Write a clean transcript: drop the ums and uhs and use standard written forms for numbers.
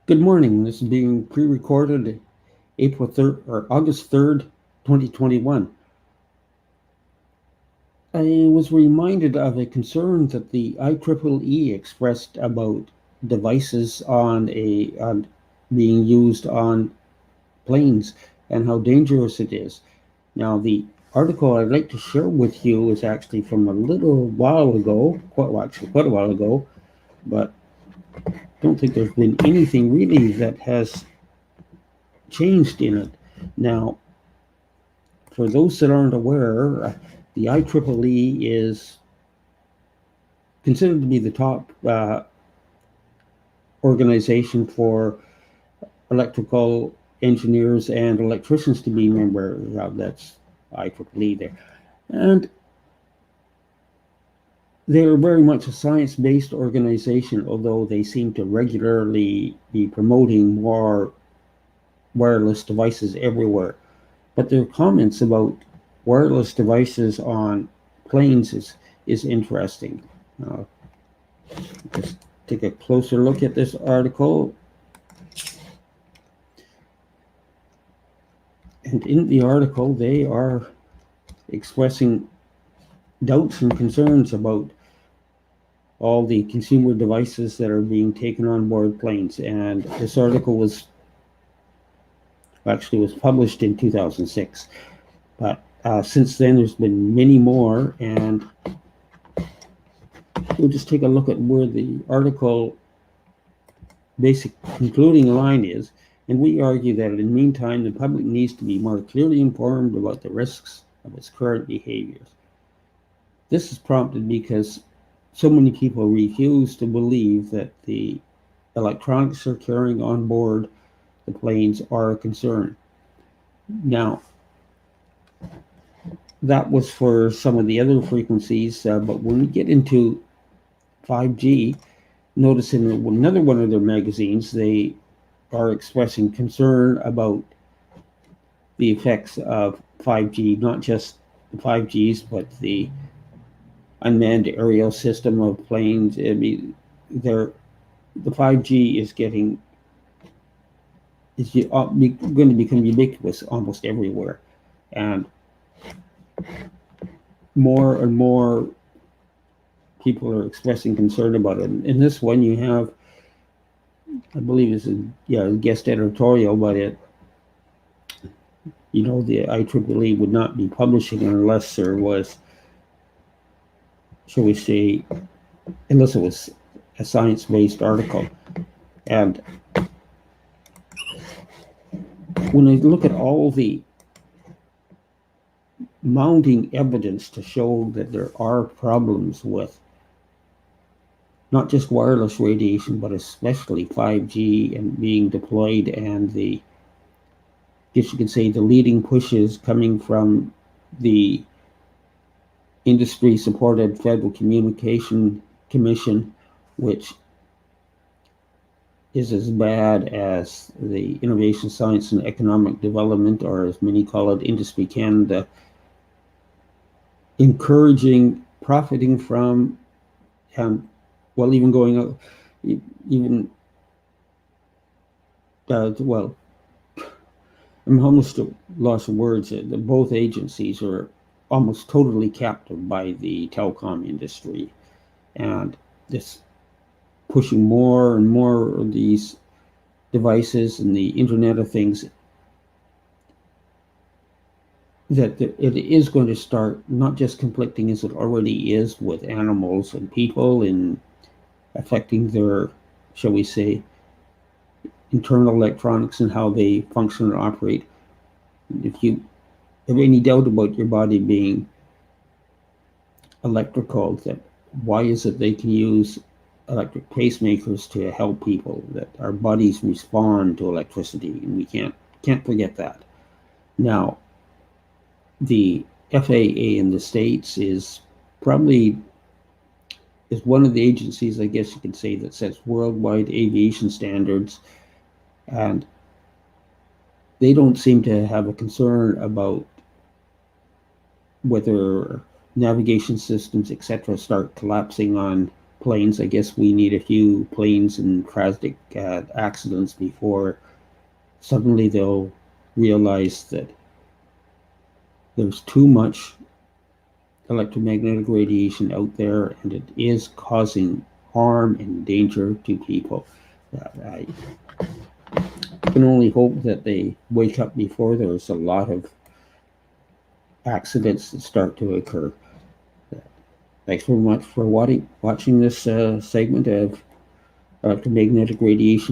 Good morning. This is being pre-recorded April 3rd or August 3rd, 2021. I was reminded of a concern that the IEEE expressed about devices on being used on planes and how dangerous it is. Now, the article I'd like to share with you is actually from a little while ago, quite a while ago, but I don't think there's been anything really that has changed in it. Now, for those that aren't aware, the IEEE is considered to be the top organization for electrical engineers and electricians to be members of. That's IEEE there. And they're very much a science based organization, although they seem to regularly be promoting more wireless devices everywhere. But their comments about wireless devices on planes is interesting. Uh, Let's take a closer look at this article. And in the article, they are expressing doubts and concerns about all the consumer devices that are being taken on board planes. And this article was published in 2006. But since then, there's been many more. And we'll just take a look at where the article basic concluding line is, and we argue that in the meantime, the public needs to be more clearly informed about the risks of its current behaviors. This is prompted because so many people refuse to believe that the electronics they're carrying on board the planes are a concern. Now, that was for some of the other frequencies, but when we get into 5G, notice in another one of their magazines, they are expressing concern about the effects of 5G, not just the 5Gs, but the unmanned aerial system of planes. I mean, the 5G is going to become ubiquitous almost everywhere, and more and more people are expressing concern about it. In this one, you have, I believe, it's a guest editorial, but the IEEE would not be publishing unless there was, shall we say, unless it was a science-based article. And when I look at all the mounting evidence to show that there are problems with not just wireless radiation, but especially 5G and being deployed, and I guess you could say the leading pushes coming from the industry supported Federal Communication Commission, which is as bad as the Innovation, Science, and Economic Development, or as many call it, Industry Canada, encouraging, profiting from, and even going out, even, well, I'm almost at loss of words. Both agencies are almost totally captive by the telecom industry, and this pushing more and more of these devices and the Internet of Things, that it is going to start not just conflicting as it already is with animals and people in affecting their, shall we say, internal electronics and how they function and operate. If you have any doubt about your body being electrical, that why is it they can use electric pacemakers to help people, that our bodies respond to electricity, and we can't forget that. Now, the FAA in the States probably is one of the agencies, I guess you could say, that sets worldwide aviation standards, and they don't seem to have a concern about whether navigation systems, etc., start collapsing on planes. I guess we need a few planes and tragic accidents before suddenly they'll realize that there's too much electromagnetic radiation out there and it is causing harm and danger to people. I can only hope that they wake up before there's a lot of accidents that start to occur. Thanks very much for watching this segment of electromagnetic radiation